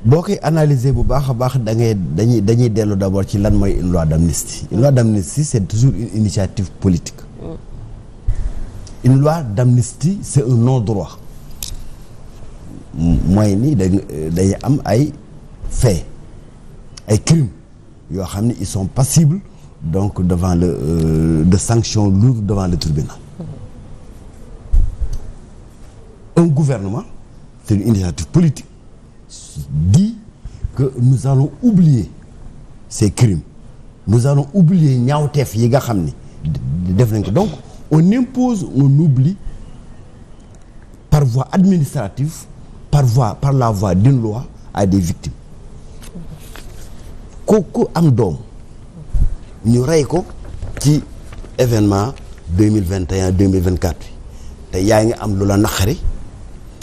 boo koy analyser bu baax a baax dañuy dellu d'abord ci lan mooy une loi d'amnistie. Une loi d'amnistie c'est toujours une initiative politique. Une loi d'amnistie c'est un non-droit. mooy ni dañuy am ay faits ay crimes yoo xam ne ils sont passibles donc devant de sanctions lourdes devant le tribunal. Un gouvernement, c'est une initiative politique, dit que nous allons oublier ces crimes, nous allons oublier ñaawteef yi nga xam ni def nañ ko. Donc on impose un oubli par voie administrative, par la voie d'une loi à des victimes. ku am doom ñu rey ko ci événement 2021-2024 bi te yaa ngi am lu la naqari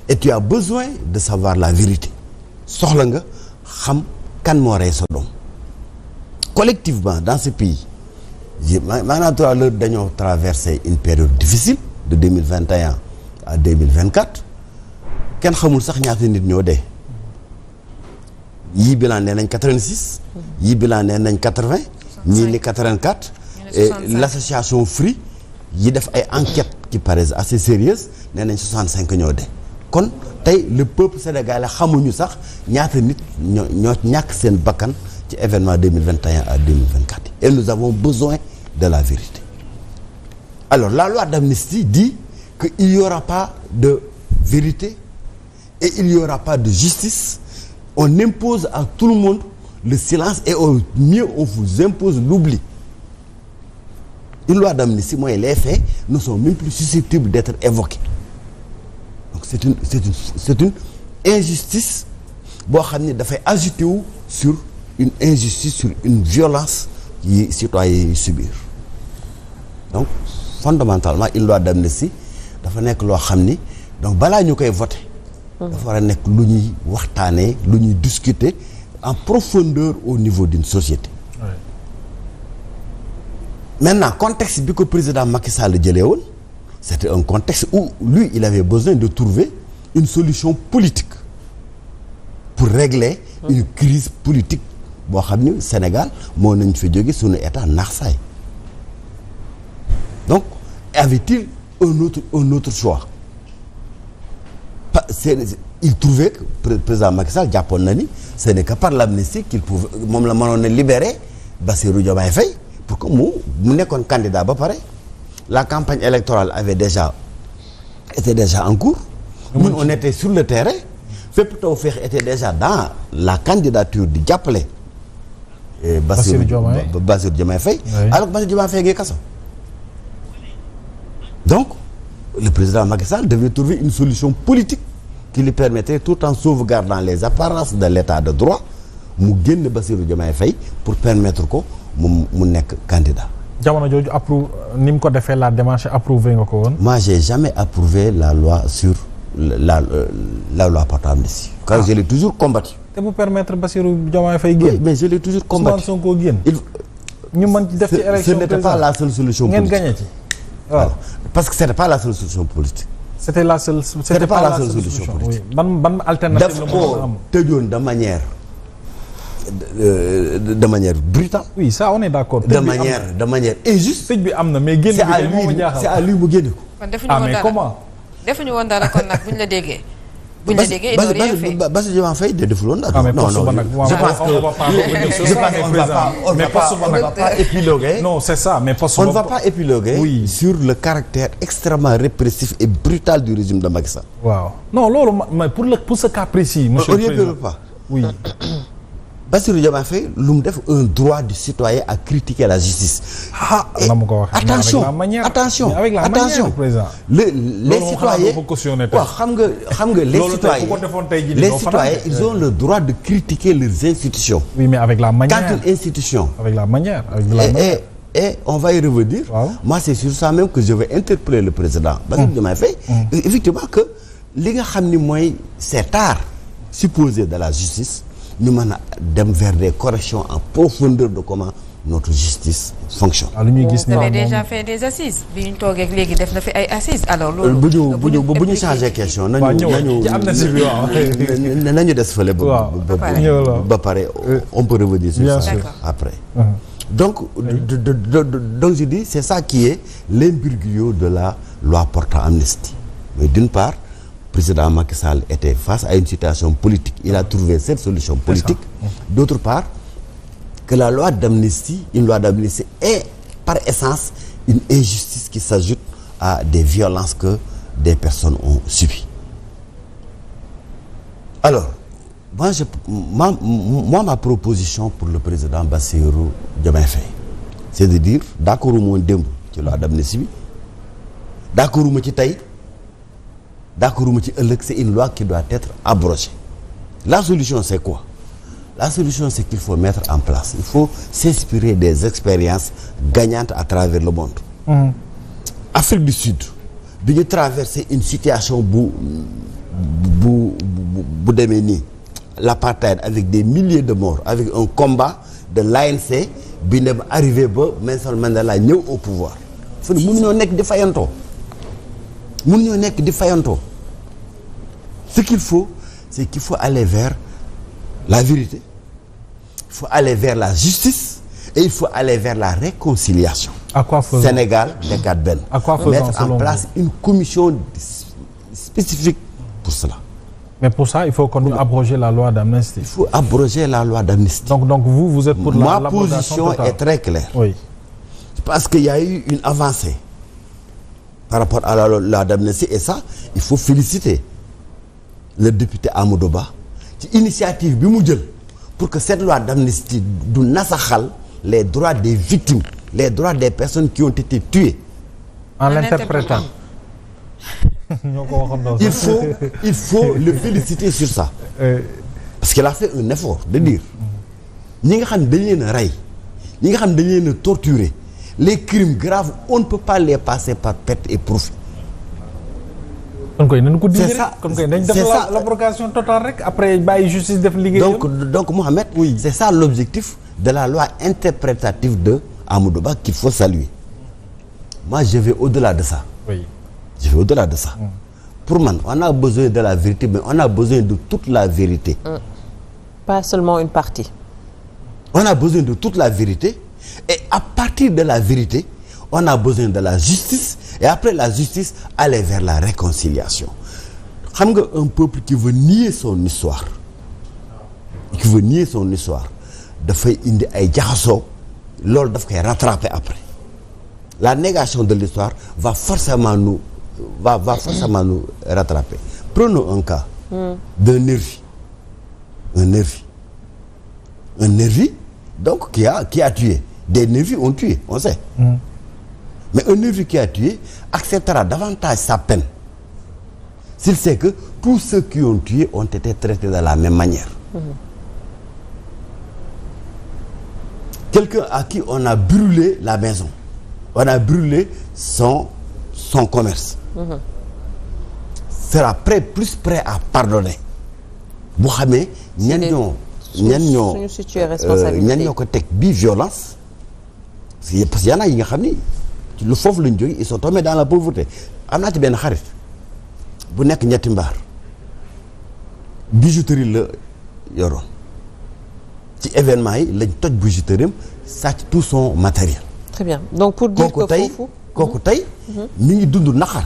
et tu as besoin de savoir la vérité. soxla nga xam kan moo rey sa doom. Collectivement dans ce pays maanaam tout à l'heure dañoo traversé une période difficile de 2021 à 2024 kenn xamul sax ñaata nit ñoo dee. yii bilan nee nañ 86. yii bilan nee nañ 80. ñii ni 84. et l'association Free yi def ay enquêtes qui paraissent assez sérieuses nee nañ 65 ñoo dee. kon tey le peuple sénégalais xamuñu sax ñaata nit ñoo ñàkk seen bakkan ci événement 2021 à 2024. et nous avons besoin de la vérité. Alors la loi d'amnistie dit que il y aura pas de vérité et il y aura pas de justice. On impose à tout le monde le silence et au mieux on vous impose l'oubli. Une loi d'amnistie, mooy les faits ne sont même plus susceptibles d'être évoqués. Donc c'est une injustice boo xam ne dafay ajouter wu sur une injustice, sur une violence yi citoyens yi subir. Donc fondamentalement une loi d'amnistie dafa nekk loo xam ni donc balaa ñu koy voter dafa war a nekk lu ñuy waxtaanee lu ñuy discuter en profondeur au niveau d'une société. Ouais. Maintenant contexte bi ko président Macky Sall jëlee woon c'était un contexte où lui il avait besoin de trouver une solution politique pour régler une crise politique boo xam ni Sénégal moo nañ fa jóge suñu état naax saay. Donc avait-il un autre choix? Il trouvait que président Macky Sall jàppoon na ni ce n'est que par l'amnistie qu'il pouvait moom la mënoon a libérer Bassirou Diomaye Faye pour que mu nekkoon candidat ba pare. La campagne électorale était déjà en cours. Ñun on était sur le terrain. Fépp Tawfekh était déjà dans la candidature di jàppale. Bassirou Diomaye Faye. Alors que Bassirou Diomaye Faye ngi kaso. Donc le président Macky Sall devait trouver une solution politique qui lui permettrait, tout en sauvegardant les apparences de l'état de droit, mu génn Bassirou Diomaye Faye pour permettre ko mu nekk candidat. jamono jooju ni mu ko defee la démarche approuvé nga ko woon. Moi j'ai jamais approuvé la loi sur la loi portant amnistie. Car je l'ai toujours combattu. te mu permettre Bassirou Diomaye Faye génn. Oui, mais je l'ai toujours combattu. Ousmane Sonko génn. ñu mën ci def ci élection. Ce n'était pas la seule solution politique. ngeen gagné ci. Voilà. Parce que c'était pas la seule solution politique. C'était pas la seule solution politique. Oui. ban alternative la mën a am. tëjoon de manière brutale. Oui, ça on est d'accord. de manière injuste. tëj bi am na mais génn bi moo ma jaaxal. c'est à lui mu génne ko. kon defuñu woon dara comment. defuñu woon dara kon nag buñ la déggee. buñ la déggee il n'aurait rien fait. Bassirou Diomaye Faye deful woon dara. non je pense qu'on ne va pas épiloguer. Non, c'est ça, mais on ne va pas épiloguer sur le caractère extrêmement répressif et brutal du régime de Macky Sall. Waaw non loolu mais pour ce cas précis. monsieur le président pas. Oui. Bassirou Diomaye Faye lu mu def un droit du citoyen à critiquer la justice. na ma ko waxee attention les citoyens waaw xam nga les citoyens ils ont le droit de critiquer leurs institutions. Oui, mais avec la manière. Quand une institution. Avec la manière. Et on va y revenir. Wow. Moi c'est sur ça même que je vais interpeller le président Bassirou Diomaye Faye. Effectivement que li nga xam ni mooy cet art supposé de la justice. ñu mën a dem vers des corrections en profondeur de comment notre justice fonctionne. Vous avez déjà fait des assises bi ñu toogee ak léegi def na fi ay assises alors loolu. bu ñu changé question nañu des fële ba pare on peut revenir sur ça après. Donc je dis c'est ça qui est l'imbroglio de la loi portant amnistie. Mais d'une part, le président Macky Sall était face à une situation politique. Il a trouvé cette solution politique. D'autre part, que la loi d'amnistie, une loi d'amnistie est par essence une injustice qui s'ajoute à des violences que des personnes ont subies. Alors, ma proposition pour le président Bassirou Diomaye Faye, c'est de dire d'accord mu démb ci loi d'amnistie bi, d'accord mu ci tey, d'accord mu ci ëllëg, c'est une loi qui doit être abrogée. La solution c'est quoi? La solution c'est qu'il faut mettre en place, il faut s'inspirer des expériences gagnantes à travers le monde. Afrique du Sud bi ñu traverser une situation bu demee nii, l'apartheid avec des milliers de morts, avec un combat de l'ANC bi ne ba arrivé ba Nelson Mandela ñëw au pouvoir. fu ne mënuñoo nekk di fayantoo. Ce qu'il faut, c'est qu'il faut aller vers la vérité, il faut aller vers la justice et il faut aller vers la réconciliation. À quoi faisons? Sénégal, Decade Ben. À quoi faisons, mettre en place une commission spécifique pour cela. Mais pour ça, il faut qu'on abroger la loi d'amnistie. Il faut abroger la loi d'amnistie. Donc vous êtes pour ma la position totale. Est très claire. Oui. Parce qu'il y a eu une avancée par rapport à la loi d'amnistie et ça, il faut féliciter le député Amadou Ba ci initiative bi mu jël pour que cette loi d'amnistie du nasaxal les droits des victimes, les droits des personnes qui ont été tuées. En l'interprétant. il faut le féliciter sur ça. Parce qu'il a fait un effort de dire ñi nga xam ne dañ leen a rey, ñi nga xam ne dañ leen a torturer, les crimes graves on ne peut pas les passer par perte et profit. C'est ça, l'abrogation totale rek après bàyyi justice def liggéeyam. Donc Mohamed, oui, c'est ça l'objectif de la loi interprétative de Amadou Ba qu'il faut saluer. Moi je vais au-delà de ça. Oui. Je vais au-delà de ça. Pour moi, on a besoin de la vérité, mais on a besoin de toute la vérité. Pas seulement une partie. On a besoin de toute la vérité et à partir de la vérité, on a besoin de la justice et après la justice, aller vers la réconciliation. Xam nga un peuple qui veut nier son histoire, dafay indi ay jaxasoo, loolu daf koy rattraper après. La négation de l'histoire va forcément nous rattraper. Prenons un cas d'un nervi. Un nervi donc qui a tué. Des nervis ont tué, on sait. Mais un nervi qui a tué acceptera davantage sa peine s'il sait que tous ceux qui ont tué ont été traités de la même manière. Quelqu'un à qui on a brûlé la maison, on a brûlé son commerce, sera plus prêt à pardonner bu xamee ñan ñoo ko teg bii violence parce que y en a yi nga xam ni lu foofu lañ jógee ils sont tombés dans la pauvreté. Am naa ci benn xarit bu nekk ñetti mbaar bijouterie la yoroon ci événement yi lañ toj bijouterie am sàcc tout son matériel. Très bien, donc pour dire que foofu kooku tey mi ngi dund naqar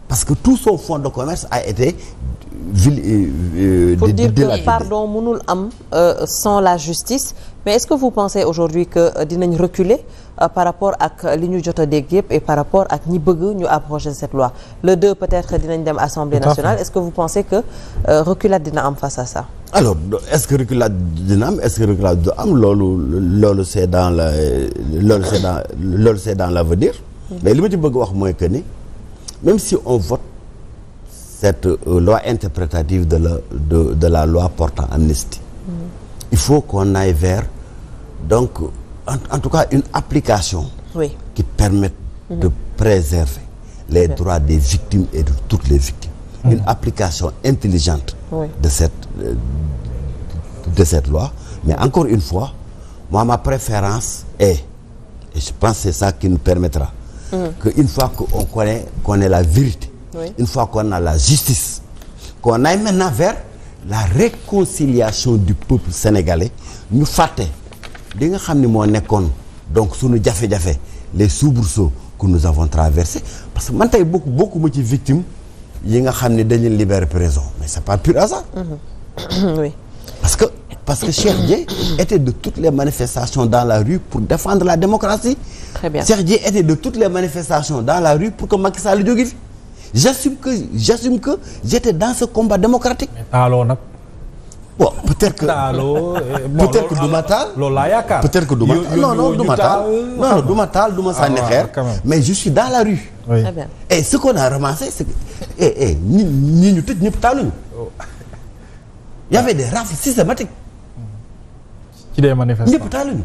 parce que tout son fonds de commerce a été pour dire que pardon mënul am sans la justice. Mais est-ce que vous pensez aujourd'hui que dinañ reculer par rapport ak li ñu jot a dégg yëpp et par rapport ak ñi bëgg ñu abroger cette loi le 2 peut-être dinañ dem Assemblée nationale. Est-ce que vous pensez que reculade dina am face à ça? Alors est-ce que reculade dina am, est-ce que reculade du am, loolu c'est dans l'avenir. Mais li ma ci bëgg wax mooy que ni même si on vote cette loi interprétative de la loi portant amnistie, il faut qu'on aille vers donc en tout cas une application qui permette de préserver les droits des victimes et de toutes les victimes. Une application intelligente de cette loi. Mais encore une fois, moi ma préférence est, et je pense que c'est ça qui nous permettra que une fois qu'on ait la vérité, une fois qu'on a la justice, qu'on aille maintenant vers la réconciliation du peuple sénégalais, ñu fàtte di nga xam ni moo nekkoon donc suñu jafe-jafe les soubresauts que nous avons traversés, parce que man tey bokkuma ci victime yi nga xam ni dañu libérer prison, mais c'est pas pur hasard. Oui. Parce que Cheikh Dieye était de toutes les manifestations dans la rue pour défendre la démocratie. Très bien. Cheikh Dieye était de toutes les manifestations dans la rue pour que Macky Sall jóge fi. J'assume que j'étais dans ce combat démocratique. taaloo nag. bon peut-être que taaloo. peut-être que du ma taal. loolu laa yaakaar. peut-être que du ma non du ma taal. non du ma taal du ma sànni xeer. mais je suis dans la rue. oui. Très bien. et ce qu'on a ramassé c'est que ñi ñu tëj ñëpp taaluñu. y avait des rafles systématiques. ci des manifestants ñëpp taaluñu.